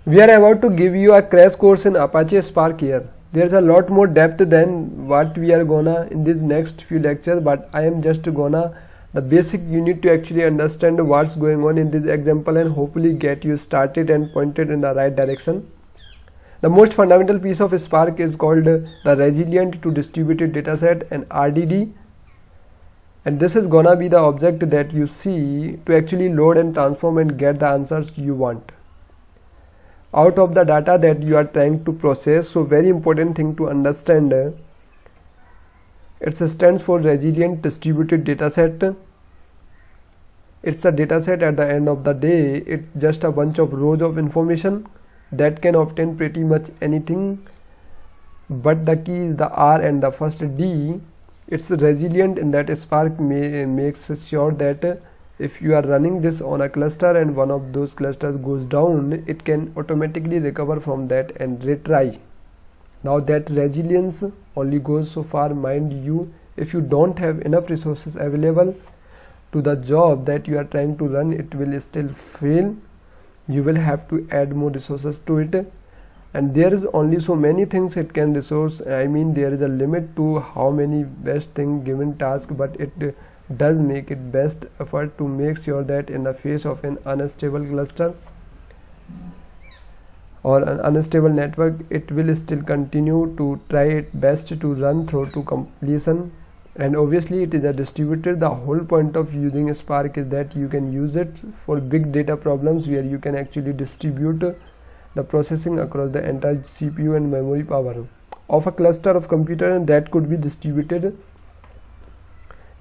We are about to give you a crash course in Apache Spark here. There's a lot more depth than what we are gonna in these next few lectures, but I am just gonna the basic. You need to actually understand what's going on in this example and hopefully get you started and pointed in the right direction. The most fundamental piece of Spark is called the Resilient to Distributed Dataset, and RDD, and this is gonna be the object that you see to actually load and transform and get the answers you want out of the data that you are trying to process. So very important thing to understand, it stands for Resilient Distributed Dataset. It's a dataset. At the end of the day, it's just a bunch of rows of information that can obtain pretty much anything, but the key is the R and the first D. It's resilient in that Spark makes sure that if you are running this on a cluster and one of those clusters goes down, it can automatically recover from that and retry. Now that resilience only goes so far, mind you. If you don't have enough resources available to the job that you are trying to run, it will still fail. You will have to add more resources to it, and there is only so many things it can resource. I mean, there is a limit to how many best thing given task, but it does make it best effort to make sure that in the face of an unstable cluster or an unstable network, it will still continue to try its best to run through to completion. And obviously it is a distributed. The whole point of using Spark is that you can use it for big data problems where you can actually distribute the processing across the entire CPU and memory power of a cluster of computer, and that could be distributed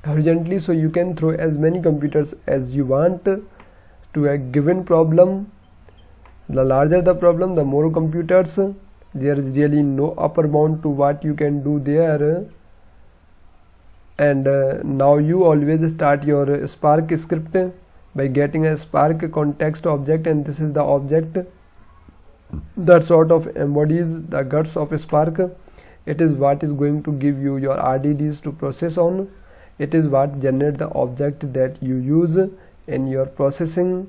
horizontally, so you can throw as many computers as you want to a given problem. The larger the problem, the more computers. There is really no upper bound to what you can do there. And now you always start your Spark script by getting a Spark context object, and this is the object that sort of embodies the guts of Spark. It is what is going to give you your RDDs to process on. It is what generates the object that you use in your processing.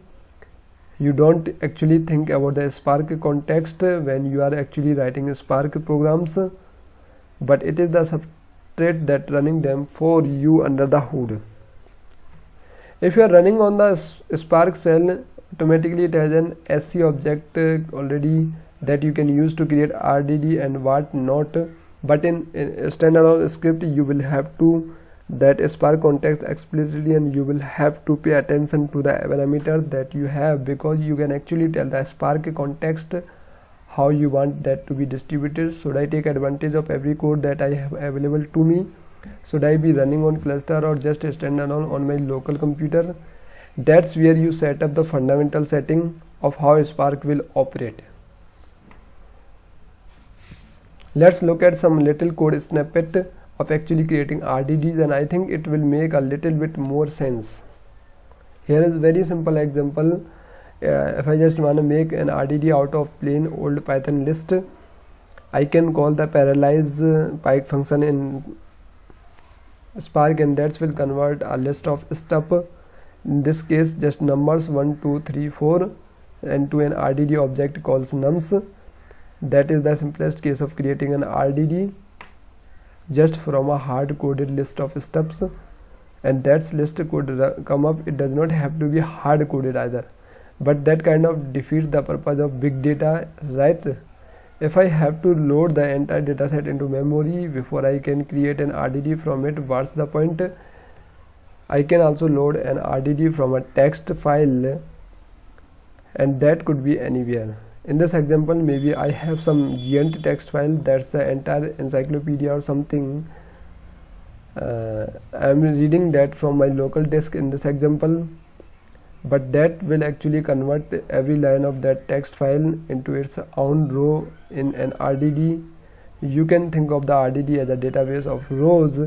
You don't actually think about the Spark context when you are actually writing Spark programs, but it is the substrate that running them for you under the hood. If you are running on the Spark shell, automatically it has an SC object already that you can use to create RDD and what not. But in a standalone script, you will have to that Spark context explicitly, and you will have to pay attention to the parameter that you have, because you can actually tell the Spark context how you want that to be distributed. Should I take advantage of every code that I have available to me? Should I be running on cluster or just standalone on my local computer? That's where you set up the fundamental setting of how Spark will operate. Let's look at some little code snippet of actually creating RDDs, and I think it will make a little bit more sense. Here is a very simple example. If I just want to make an RDD out of plain old Python list, I can call the parallelize pipe function in Spark, and that will convert a list of stuff, in this case just numbers 1 2 3 4, and to an RDD object calls nums. That is the simplest case of creating an RDD just from a hard-coded list of steps, and that list could come up. It does not have to be hard-coded either, but that kind of defeats the purpose of big data, right? If I have to load the entire dataset into memory before I can create an RDD from it, what's the point? I can also load an RDD from a text file, and that could be anywhere. In this example, maybe I have some giant text file that's the entire encyclopedia or something. I'm reading that from my local disk in this example, but that will actually convert every line of that text file into its own row in an RDD. You can think of the RDD as a database of rows,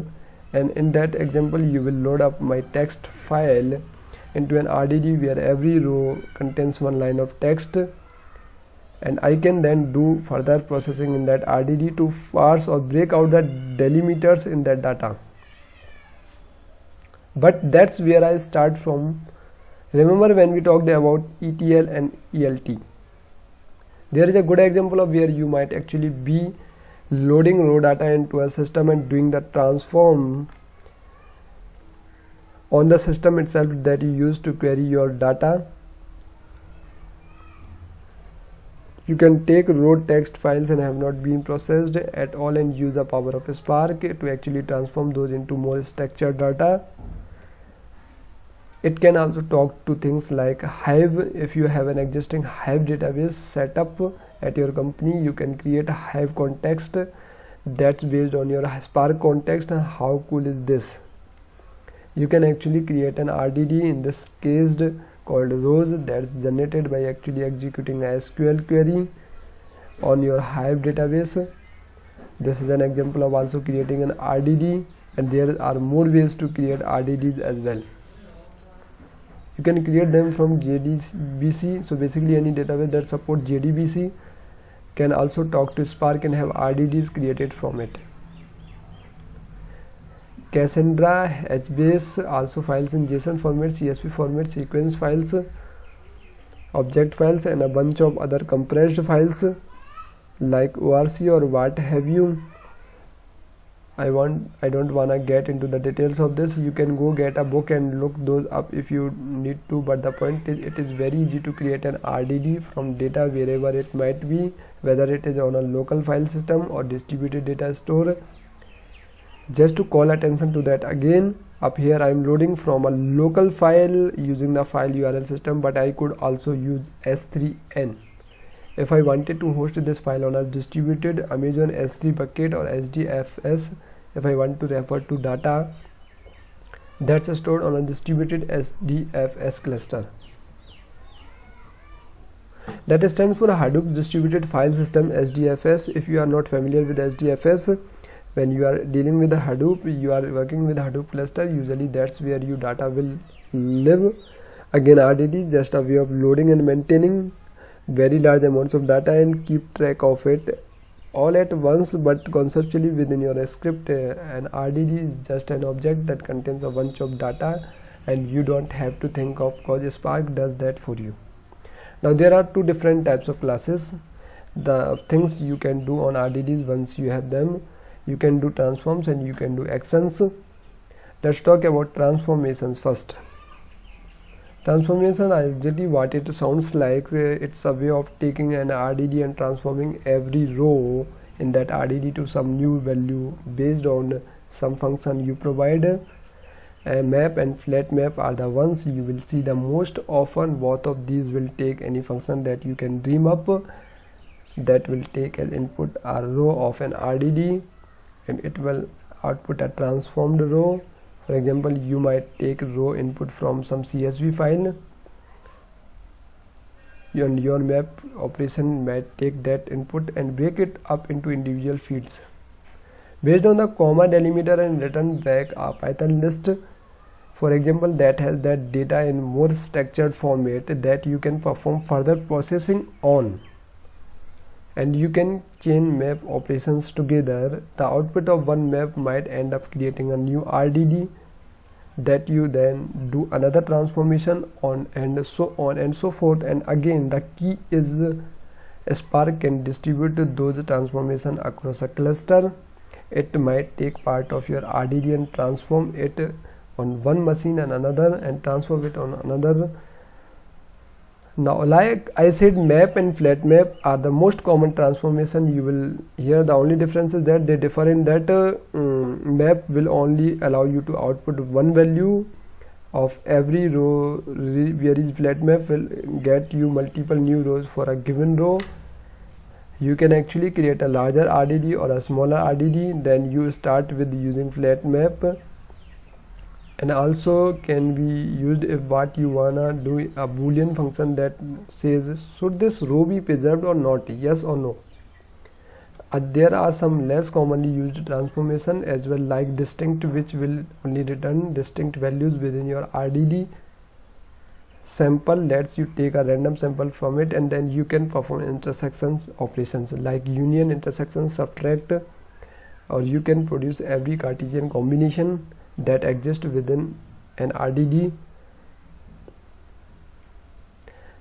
and in that example you will load up my text file into an RDD where every row contains one line of text, and I can then do further processing in that RDD to parse or break out the delimiters in that data. But that's where I start from. Remember when we talked about ETL and ELT? There is a good example of where you might actually be loading raw data into a system and doing the transform on the system itself that you use to query your data. You can take raw text files and have not been processed at all and use the power of Spark to actually transform those into more structured data. It can also talk to things like Hive. If you have an existing Hive database set up at your company, you can create a Hive context that's based on your Spark context. How cool is this? You can actually create an RDD, in this case called rows, that's generated by actually executing a SQL query on your Hive database. This is an example of also creating an RDD, and there are more ways to create RDDs as well. You can create them from JDBC. So basically any database that supports JDBC can also talk to Spark and have RDDs created from it. Cassandra, HBase also files in JSON format, CSV format, sequence files, object files, and a bunch of other compressed files like ORC or what have you. I don't wanna get into the details of this. You can go get a book and look those up if you need to, but the point is it is very easy to create an RDD from data wherever it might be, whether it is on a local file system or distributed data store. Just to call attention to that again, up here I am loading from a local file using the file URL system, but I could also use S3N. If I wanted to host this file on a distributed Amazon S3 bucket or HDFS, if I want to refer to data that's stored on a distributed HDFS cluster. That stands for Hadoop Distributed File System, HDFS. If you are not familiar with HDFS, when you are dealing with the Hadoop, you are working with Hadoop cluster, usually that's where your data will live. Again, RDD is just a way of loading and maintaining very large amounts of data and keep track of it all at once, but conceptually within your script. An RDD is just an object that contains a bunch of data and you don't have to think of, cause Spark does that for you. Now there are two different types of classes. The things you can do on RDDs once you have them: you can do transforms and you can do actions. Let's talk about transformations first. Transformation, actually what it sounds like, it's a way of taking an RDD and transforming every row in that RDD to some new value based on some function you provide. A map and flat map are the ones you will see the most often. Both of these will take any function that you can dream up that will take as input a row of an RDD and it will output a transformed row. For example, you might take row input from some CSV file and your map operation might take that input and break it up into individual fields. Based on the comma delimiter and return back a Python list, for example, that has that data in more structured format that you can perform further processing on. And you can chain map operations together. The output of one map might end up creating a new RDD that you then do another transformation on, and so on and so forth. And again, the key is Spark can distribute those transformations across a cluster. It might take part of your RDD and transform it on one machine and another and transform it on another. Now, like I said, map and flat map are the most common transformation you will hear. The only difference is that they differ in that map will only allow you to output one value of every row, whereas flat map will get you multiple new rows for a given row. You can actually create a larger RDD or a smaller RDD. Then you start with using flat map, and also can be used if what you wanna do a boolean function that says should this row be preserved or not, yes or no. There are some less commonly used transformation as well, like distinct, which will only return distinct values within your RDD. Sample lets you take a random sample from it and then you can perform intersections operations like union, intersection, subtract, or you can produce every Cartesian combination that exists within an RDD.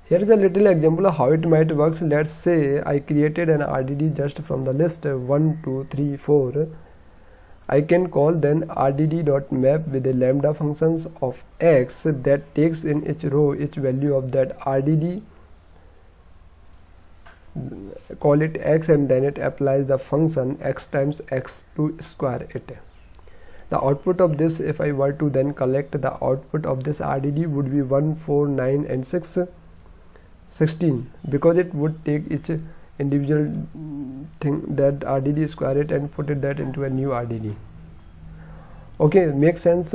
Here is a little example of how it might work. Let's say I created an RDD just from the list 1, 2, 3, 4. I can call then rdd.map with a lambda functions of x that takes in each row each value of that RDD, call it x, and then it applies the function x times x to square it. The output of this, if I were to then collect the output of this RDD, would be 1, 4, 9 and 6, 16, because it would take each individual thing, that RDD, square it and put it that into a new RDD. Okay, makes sense.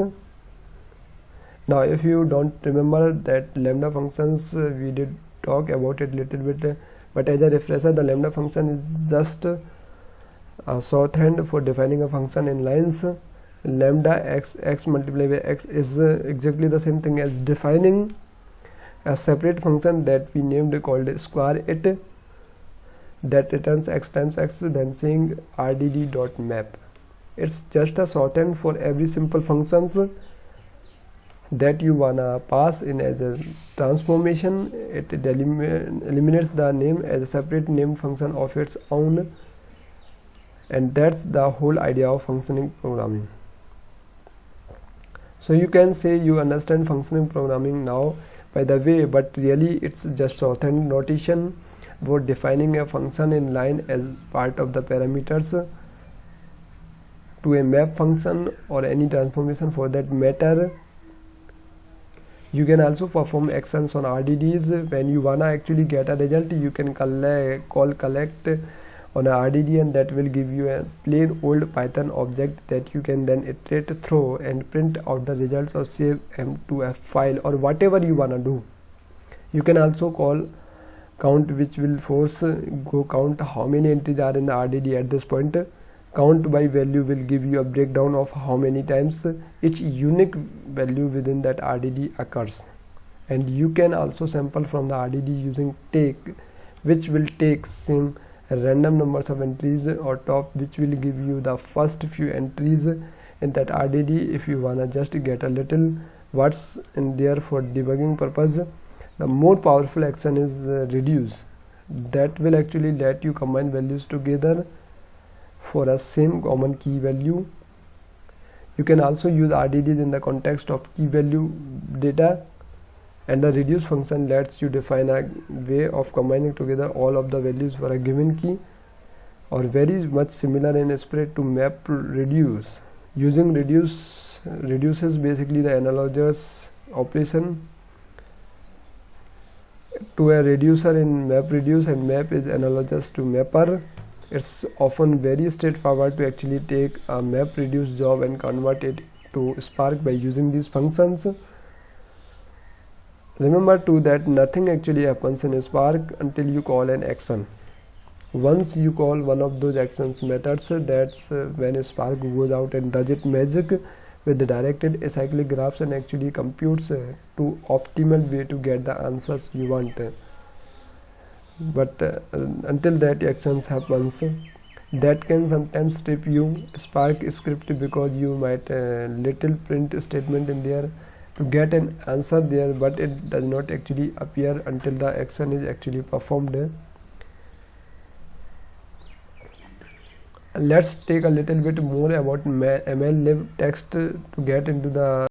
Now if you don't remember that lambda functions, we did talk about it little bit, but as a refresher, the lambda function is just a shorthand for defining a function in lines. Lambda x multiplied by x is exactly the same thing as defining a separate function that we named called square it, that returns x times x, then saying rdd.map. It's just a shorthand for every simple functions that you wanna pass in as a transformation. It eliminates the name as a separate named function of its own, and that's the whole idea of functioning programming. So you can say you understand functioning programming now, by the way, but really it's just shorthand notation for defining a function in line as part of the parameters to a map function or any transformation for that matter. You can also perform actions on RDDs. When you wanna actually get a result, you can call collect on a RDD, and that will give you a plain old Python object that you can then iterate through and print out the results or save them to a file or whatever you wanna do. You can also call count, which will force go count how many entries are in the RDD at this point. Count by value will give you a breakdown of how many times each unique value within that RDD occurs. And you can also sample from the RDD using take, which will take some random numbers of entries or top, which will give you the first few entries in that RDD. If you wanna just get a little what's in there for debugging purpose, the more powerful action is reduce. That will actually let you combine values together for a same common key value. You can also use RDDs in the context of key value data, and the reduce function lets you define a way of combining together all of the values for a given key, or very much similar in spirit to map reduce. Using reduces basically the analogous operation to a reducer in map reduce, and map is analogous to mapper. It's often very straightforward to actually take a map reduce job and convert it to Spark by using these functions. Remember too that nothing actually happens in Spark until you call an action. Once you call one of those actions methods, that's when Spark goes out and does its magic with the directed acyclic graphs and actually computes to optimal way to get the answers you want. But until that actions happens, that can sometimes strip you Spark script, because you might little print statement in there to get an answer there, but it does not actually appear until the action is actually performed. Let's take a little bit more about MLlib text to get into the